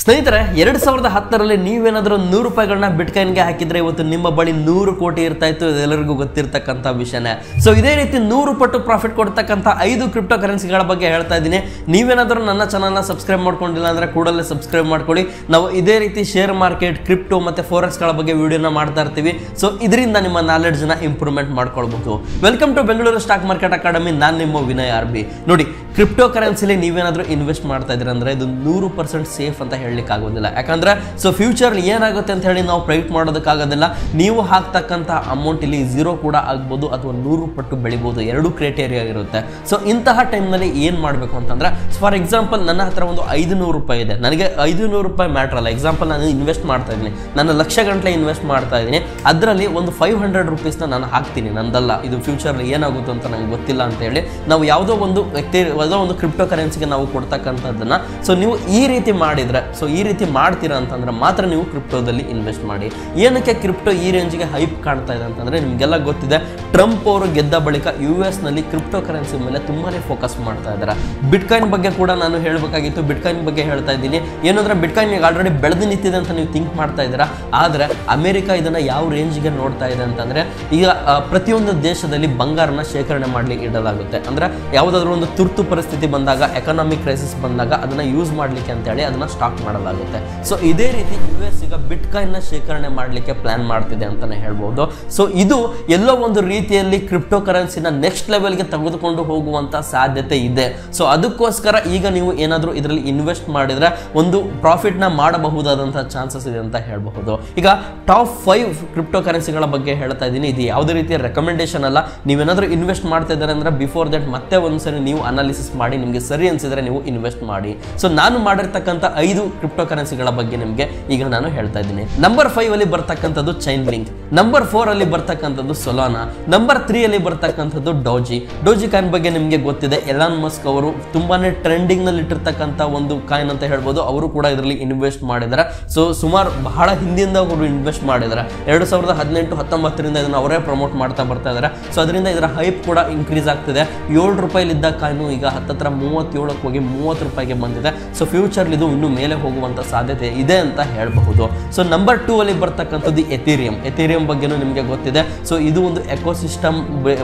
ಸ್ನೇಹಿತರೆ 2010ರಲ್ಲಿ ನೀವೇನಾದರೂ 100 ರೂಪಾಯಿಗಳನ್ನ ಬಿಟ್ಕಾಯಿನ್ಗೆ ಹಾಕಿದ್ರೆ ಇವತ್ತು ನಿಮ್ಮ ಬಳಿ 100 ಕೋಟಿ ಇರ್ತಾ ಇತ್ತು. ಎಲ್ಲರಿಗೂ ಗೊತ್ತಿರತಕ್ಕಂಥ ವಿಷಯನೇ. ಸೊ ಇದೇ ರೀತಿ 100 ಪಟ್ಟು ಪ್ರಾಫಿಟ್ ಕೊಡ್ತಕ್ಕಂಥ 5 ಕ್ರಿಪ್ಟೋ ಕರೆನ್ಸಿಗಳ ಬಗ್ಗೆ ಹೇಳ್ತಾ ಇದ್ದೀನಿ. ನೀವೇನಾದರೂ ನನ್ನ ಚಾನಲ್ನ ಸಬ್ಸ್ಕ್ರೈಬ್ ಮಾಡ್ಕೊಂಡಿಲ್ಲ ಅಂದ್ರೆ ಕೂಡಲೇ ಸಬ್ಸ್ಕ್ರೈಬ್ ಮಾಡ್ಕೊಳ್ಳಿ. ನಾವು ಇದೇ ರೀತಿ ಶೇರ್ ಮಾರ್ಕೆಟ್, ಕ್ರಿಪ್ಟೋ ಮತ್ತೆ ಫಾರೆಕ್ಸ್ಗಳ ಬಗ್ಗೆ ವಿಡಿಯೋನ ಮಾಡ್ತಾ ಇರ್ತೀವಿ. ಸೊ ಇದರಿಂದ ನಿಮ್ಮ ನಾಲೆಡ್ಜ್ನ ಇಂಪ್ರೂವ್ಮೆಂಟ್ ಮಾಡ್ಕೊಳ್ಬಹುದು. Welcome to Bengaluru stock market academy. ನಾನು ನಿಮ್ಮ ವಿನಯ್ RB. ನೋಡಿ, ಕ್ರಿಪ್ಟೋ ಕರೆನ್ಸಿಲಿ ನೀವೇನಾದರೂ ಇನ್ವೆಸ್ಟ್ ಮಾಡ್ತಾ ಇದ್ದೀರಾ ಅಂದ್ರೆ ಇದು 100% ಸೇಫ್ ಅಂತ ಹೇಳಲಿಕ್ಕೆ ಆಗೋದಿಲ್ಲ. ಯಾಕಂದ್ರೆ ಸೊ ಫ್ಯೂಚರ್ ಏನಾಗುತ್ತೆ ಅಂತ ಹೇಳಿ ನಾವು ಪ್ರೈಟ್ ಮಾಡೋದಕ್ಕಾಗೋದಿಲ್ಲ. ನೀವು ಹಾಕ್ತಕ್ಕಂಥ ಅಮೌಂಟ್ ಇಲ್ಲಿ 0 ಕೂಡ ಆಗ್ಬೋದು ಅಥವಾ 100 ಪಟ್ಟು ಬೆಳಿಬೋದು. ಎರಡು ಕ್ರೈಟೇರಿಯಾ ಇರುತ್ತೆ. ಸೊ ಇಂತಹ ಟೈಮ್ನಲ್ಲಿ ಏನು ಮಾಡಬೇಕು ಅಂತಂದ್ರೆ, ಫಾರ್ ಎಕ್ಸಾಂಪಲ್ ನನ್ನ ಹತ್ರ ಒಂದು 500 ರೂಪಾಯಿ ಇದೆ. ನನಗೆ 500 ರೂಪಾಯಿ ಮ್ಯಾಟ್ರ್ ಅಲ್ಲ. ಎಕ್ಸಾಂಪಲ್ ನಾನು ಇನ್ವೆಸ್ಟ್ ಮಾಡ್ತಾ ಇದ್ದೀನಿ, ನನ್ನ ಲಕ್ಷ ಗಂಟಲೆ ಇನ್ವೆಸ್ಟ್ ಮಾಡ್ತಾ ಇದ್ದೀನಿ. ಅದರಲ್ಲಿ ಒಂದು 500 ರೂಪೀಸ್ನ ನಾನು ಹಾಕ್ತೀನಿ. ನಂದಲ್ಲ, ಇದು ಫ್ಯೂಚರ್ ಏನಾಗುತ್ತೆ ಅಂತ ನಂಗೆ ಗೊತ್ತಿಲ್ಲ ಅಂತ ಹೇಳಿ ನಾವು ಯಾವುದೋ ಒಂದು ವ್ಯಕ್ತಿ ಒಂದು ಕ್ರಿಪ್ಟೋ ಕರೆನ್ಸಿಗೆ ನಾವು ಕೊಡ್ತಕ್ಕಂಥದ್ದನ್ನ ಸೊ ನೀವು ಈ ರೀತಿ ಮಾಡಿದ್ರೆ, ಸೊ ಈ ರೀತಿ ಮಾಡ್ತೀರಾ ಅಂತಂದ್ರೆ ಮಾತ್ರ ನೀವು ಕ್ರಿಪ್ಟೋದಲ್ಲಿ ಇನ್ವೆಸ್ಟ್ ಮಾಡಿ. ಏನಕ್ಕೆ ಕ್ರಿಪ್ಟೋ ಈ ರೇಂಜ್ಗೆ ಹೈಪ್ ಕಾಣ್ತಾ ಇದೆ ಅಂತಂದ್ರೆ, ನಿಮಗೆಲ್ಲ ಗೊತ್ತಿದೆ, ಟ್ರಂಪ್ ಅವರು ಗೆದ್ದ ಬಳಿಕ US ನಲ್ಲಿ ಕ್ರಿಪ್ಟೋ ಕರೆನ್ಸಿ ಮೇಲೆ ತುಂಬಾನೇ ಫೋಕಸ್ ಮಾಡ್ತಾ ಇದ್ದಾರೆ. ಬಿಟ್ಕಾಯಿನ್ ಬಗ್ಗೆ ಕೂಡ ನಾನು ಹೇಳಬೇಕಾಗಿತ್ತು, ಬಿಟ್ಕಾಯಿನ್ ಬಗ್ಗೆ ಹೇಳ್ತಾ ಇದ್ದೀನಿ. ಏನಂದ್ರೆ ಬಿಟ್ಕಾಯಿನ್ ಈಗ ಆಲ್ರೆಡಿ ಬೆಳೆದು ನಿಂತಿದೆ ಅಂತ ನೀವು ಥಿಂಕ್ ಮಾಡ್ತಾ ಇದ್ದೀರಾ. ಆದ್ರೆ ಅಮೆರಿಕ ಇದನ್ನ ಯಾವ ರೇಂಜ್ಗೆ ನೋಡ್ತಾ ಇದೆ ಅಂತಂದ್ರೆ, ಈಗ ಪ್ರತಿಯೊಂದು ದೇಶದಲ್ಲಿ ಬಂಗಾರನ ಶೇಖರಣೆ ಮಾಡ್ಲಿಕ್ಕೆ ಇಡಲಾಗುತ್ತೆ. ಅಂದ್ರೆ ಯಾವುದಾದ್ರೂ ಒಂದು ತುರ್ತು ಪರಿಸ್ಥಿತಿ ಬಂದಾಗ, ಎಕನಾಮಿಕ್ ಕ್ರೈಸಿಸ್ ಬಂದಾಗ ಅದನ್ನ ಯೂಸ್ ಮಾಡ್ಲಿಕ್ಕೆ ಅಂತ ಹೇಳಿ ಅದನ್ನ ಸ್ಟಾಕ್ ಮಾಡಲಾಗುತ್ತೆ. ಸೊ ಇದೇ ರೀತಿ US ಈಗ ಬಿಟ್ಕಾಯಿನ್ ನ ಶೇಖರಣೆ ಮಾಡ್ಲಿಕ್ಕೆ ಪ್ಲಾನ್ ಮಾಡ್ತಿದೆ ಅಂತಾನೆ ಹೇಳ್ಬಹುದು. ಸೊ ಇದು ಎಲ್ಲೋ ಒಂದು ರೀತಿಯಲ್ಲಿ ಕ್ರಿಪ್ಟೋ ಕರೆನ್ಸಿನ ನೆಕ್ಸ್ಟ್ ಲೆವೆಲ್ಗೆ ತೆಗೆದುಕೊಂಡು ಹೋಗುವಂತ ಸಾಧ್ಯತೆ ಇದೆ. ಸೊ ಅದಕ್ಕೋಸ್ಕರ ಈಗ ನೀವು ಏನಾದರೂ ಇದರಲ್ಲಿ ಇನ್ವೆಸ್ಟ್ ಮಾಡಿದ್ರೆ ಒಂದು ಪ್ರಾಫಿಟ್ ನ ಮಾಡಬಹುದಾದಂತಹ ಚಾನ್ಸಸ್ ಇದೆ ಅಂತ ಹೇಳಬಹುದು. ಈಗ ಟಾಪ್ 5 ಕ್ರಿಪ್ಟೋ ಕರೆನ್ಸಿಗಳ ಬಗ್ಗೆ ಹೇಳ್ತಾ ಇದ್ದೀನಿ. ಇದು ಯಾವುದೇ ರೀತಿಯ ರೆಕಮೆಂಡೇಶನ್ ಅಲ್ಲ. ನೀವೇನಾದ್ರೂ ಇನ್ವೆಸ್ಟ್ ಮಾಡ್ತಾ ಇದ್ದಾರೆ ಅಂದ್ರೆ ಬಿಫೋರ್ ದಟ್ ಮತ್ತೆ ಒಂದ್ಸರಿ ನೀವು ಅನಾಲಿಸಿಸ್ ಮಾಡಿ, ನಿಮಗೆ ಸರಿ ಅನ್ಸಿದ್ರೆ ನೀವು ಇನ್ವೆಸ್ಟ್ ಮಾಡಿ. ಸೊ ನಾನು ಮಾಡಿರ್ತಕ್ಕಂಥ 5 ಕ್ರಿಪ್ಟೋ ಕರೆನ್ಸಿಗಳ ಬಗ್ಗೆ ನಿಮಗೆ ಈಗ ನಾನು ಹೇಳ್ತಾ ಇದ್ದೀನಿ. ನಂಬರ್ 5 ಅಲ್ಲಿ ಬರ್ತಕ್ಕಂಥದ್ದು ಚೈನ್ ಲಿಂಕ್, ನಂಬರ್ 4 ಅಲ್ಲಿ ಬರ್ತಕ್ಕಂಥದ್ದು ಸೊಲಾನಾ, ನಂಬರ್ 3 ಅಲ್ಲಿ ಬರ್ತಕ್ಕಂಥದ್ದು ಡೋಜಿ ಕಾಯಿನ್ ಬಗ್ಗೆ ನಿಮಗೆ ಗೊತ್ತಿದೆ. ಎಲಾನ್ ಮಸ್ಕ್ ಅವರು ತುಂಬಾನೇ ಟ್ರೆಂಡಿಂಗ್ ನಲ್ಲಿ ಇಟ್ಟಿರ್ತಕ್ಕಂಥ ಒಂದು ಕಾಯಿನ್ ಅಂತ ಹೇಳ್ಬೋದು. ಅವರು ಕೂಡ ಇದರಲ್ಲಿ ಇನ್ವೆಸ್ಟ್ ಮಾಡಿದ್ದಾರೆ. ಸೊ ಸುಮಾರು ಬಹಳ ಹಿಂದಿನಿಂದ ಅವರು ಇನ್ವೆಸ್ಟ್ ಮಾಡಿದ್ದಾರೆ. 2018-19ರಿಂದ ಇದನ್ನು ಅವರೇ ಪ್ರಮೋಟ್ ಮಾಡ್ತಾ ಬರ್ತಾ ಇದ್ದಾರೆ. ಸೊ ಅದರಿಂದ ಇದರ ಹೈಪ್ ಕೂಡ ಇನ್ಕ್ರೀಸ್ ಆಗ್ತಿದೆ. 7 ರೂಪಾಯಿಲಿದ್ದ ಕಾಯಿನು ಈಗ ಹತ್ತತ್ರ 37ಕ್ಕೆ ಹೋಗಿ 30 ರೂಪಾಯಿಗೆ ಬಂದಿದೆ. ಸೊ ಫ್ಯೂಚರ್ ಇದು ಇನ್ನು ಮೇಲೆ ಹೋಗುವಂತ ಸಾಧ್ಯತೆ ಇದೆ ಅಂತ ಹೇಳಬಹುದು. ಸೊ ನಂಬರ್ 2 ಅಲ್ಲಿ ಬರ್ತಕ್ಕಂಥದ್ದು ಎಥೇರಿಯಂ ಬಗ್ಗೆನೂ ನಿಮಗೆ ಗೊತ್ತಿದೆ. ಸೊ ಇದು ಒಂದು ಎಕೋಸಿಸ್ಟಮ್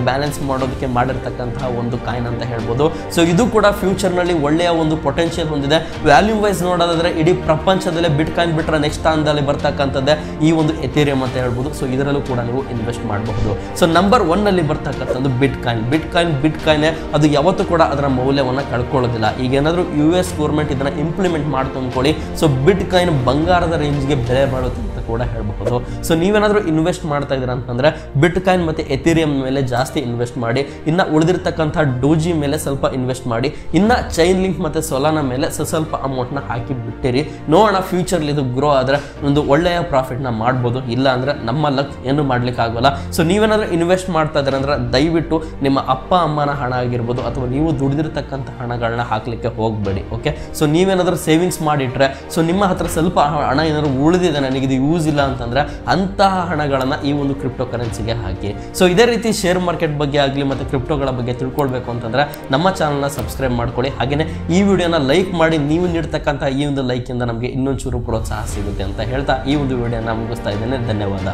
ಬ್ಯಾಲೆನ್ಸ್ ಮಾಡೋದಕ್ಕೆ ಮಾಡಿರ್ತಕ್ಕಂತಹ ಒಂದು ಕಾಯಿನ್ ಅಂತ ಹೇಳ್ಬೋದು. ಸೊ ಇದು ಕೂಡ ಫ್ಯೂಚರ್ ನಲ್ಲಿ ಒಳ್ಳೆಯ ಒಂದು ಪೊಟೆನ್ಷಿಯಲ್ ಹೊಂದಿದೆ. ವ್ಯಾಲ್ಯೂ ವೈಸ್ ನೋಡೋದಾದ್ರೆ ಇಡೀ ಪ್ರಪಂಚದಲ್ಲೇ ಬಿಟ್ಕಾಯಿನ್ ಬಿಟ್ರೆ ನೆಕ್ಸ್ಟ್ ಸ್ಥಾನದಲ್ಲಿ ಬರ್ತಕ್ಕಂಥದ್ದೇ ಈ ಒಂದು ಎಥೇರಿಯಂ ಅಂತ ಹೇಳ್ಬೋದು. ಸೊ ಇದರಲ್ಲೂ ಕೂಡ ನೀವು ಇನ್ವೆಸ್ಟ್ ಮಾಡಬಹುದು. ಸೊ ನಂಬರ್ 1 ಅಲ್ಲಿ ಬರ್ತಕ್ಕಂಥದ್ದು ಬಿಟ್ಕಾಯಿನ್ ಅದು ಯಾವತ್ತೂ ಕೂಡ ಅದರ ಮೌಲ್ಯವನ್ನು ಕಳ್ಕೊಳ್ಳೋದಿಲ್ಲ. ಈಗ ಏನಾದರೂ US ಗೌರ್ಮೆಂಟ್ ಇದನ್ನ ಇಂಪ್ಲಿಮೆಂಟ್ ಮಾಡ್ತು ಅಂದ್ಕೊಳ್ಳಿ, ಸೊ ಬಿಟ್ಕಾಯಿನ್ ಬಂಗಾರದ ರೇಂಜ್ಗೆ ಬೆಲೆ ಬಾಳುತ್ತೆ ಅಂತ ಕೂಡ ಹೇಳಬಹುದು. ಸೊ ನೀವೇನಾದರೂ ಇನ್ವೆಸ್ಟ್ ಮಾಡ್ತಾ ಇದ್ದೀರಾ ಅಂತಂದ್ರೆ ಬಿಟ್ಕಾಯಿನ್ ಮತ್ತೆ ಎಥೇರಿಯಂ ಮೇಲೆ ಜಾಸ್ತಿ ಇನ್ವೆಸ್ಟ್ ಮಾಡಿ. ಇನ್ನ ಉಳಿದಿರ್ತಕ್ಕಂಥ ಡೋಜಿ ಮೇಲೆ ಸ್ವಲ್ಪ ಇನ್ವೆಸ್ಟ್ ಮಾಡಿ. ಇನ್ನ ಚೈನ್ ಲಿಂಕ್ ಮತ್ತೆ ಸೊಲಾನಾ ಮೇಲೆ ಸ್ವಲ್ಪ ಅಮೌಂಟ್ನ ಹಾಕಿ ಬಿಟ್ಟಿರಿ. ನೋಡೋಣ ಫ್ಯೂಚರ್ಲಿ ಇದು ಗ್ರೋ ಆದ್ರೆ ಒಂದು ಒಳ್ಳೆಯ ಪ್ರಾಫಿಟ್ನ ಮಾಡ್ಬೋದು. ಇಲ್ಲ ಅಂದ್ರೆ ನಮ್ಮ ಲಕ್ ಏನು ಮಾಡ್ಲಿಕ್ಕೆ ಆಗೋಲ್ಲ. ಸೊ ನೀವೇನಾದ್ರೂ ಇನ್ವೆಸ್ಟ್ ಮಾಡ್ತಾ ಇದ್ದೀರಾ ಅಂದ್ರೆ ದಯವಿಟ್ಟು ನಿಮ್ಮ ಅಪ್ಪ ಅಮ್ಮನ ಹಣ ಆಗಿರ್ಬೋದು ಅಥವಾ ನೀವು ದುಡಿದಿರ್ತಕ್ಕಂಥ ಹಣಗಳನ್ನ ಹಾಕ್ಲಿಕ್ಕೆ ಹೋಗಬೇಡಿ. ಓಕೆ, ಸೊ ನೀವೇನಾದ್ರೂ ಸೇವಿಂಗ್ಸ್ ಮಾಡಿಟ್ರೆ, ಸೊ ನಿಮ್ಮ ಹತ್ರ ಸ್ವಲ್ಪ ಹಣ ಏನಾದ್ರು ಉಳಿದಿದೆ, ನನಗೆ ಇದು ಯೂಸ್ ಇಲ್ಲ ಅಂತಂದ್ರೆ ಅಂತಹ ಹಣಗಳನ್ನ ಈ ಒಂದು ಕ್ರಿಪ್ಟೋ ಕರೆನ್ಸಿಗೆ ಹಾಕಿ. ಸೊ ಇದೇ ರೀತಿ ಶೇರ್ ಮಾರ್ಕೆಟ್ ಬಗ್ಗೆ ಆಗಲಿ ಮತ್ತೆ ಕ್ರಿಪ್ಟೋಗಳ ಬಗ್ಗೆ ತಿಳ್ಕೊಳ್ಬೇಕು ಅಂತಂದ್ರೆ ನಮ್ಮ ಚಾನಲ್ನ ಸಬ್ಸ್ಕ್ರೈಬ್ ಮಾಡ್ಕೊಳ್ಳಿ. ಹಾಗೇನೆ ಈ ವಿಡಿಯೋನ ಲೈಕ್ ಮಾಡಿ. ನೀವು ನೀಡ್ತಕ್ಕಂಥ ಈ ಒಂದು ಲೈಕ್ ಇಂದ ನಮಗೆ ಇನ್ನೊಂಚೂರು ಪ್ರೋತ್ಸಾಹ ಸಿಗುತ್ತೆ ಅಂತ ಹೇಳ್ತಾ ಈ ಒಂದು ವಿಡಿಯೋನ ಮುಗಿಸ್ತಾ ಇದ್ದೇನೆ. ಧನ್ಯವಾದ.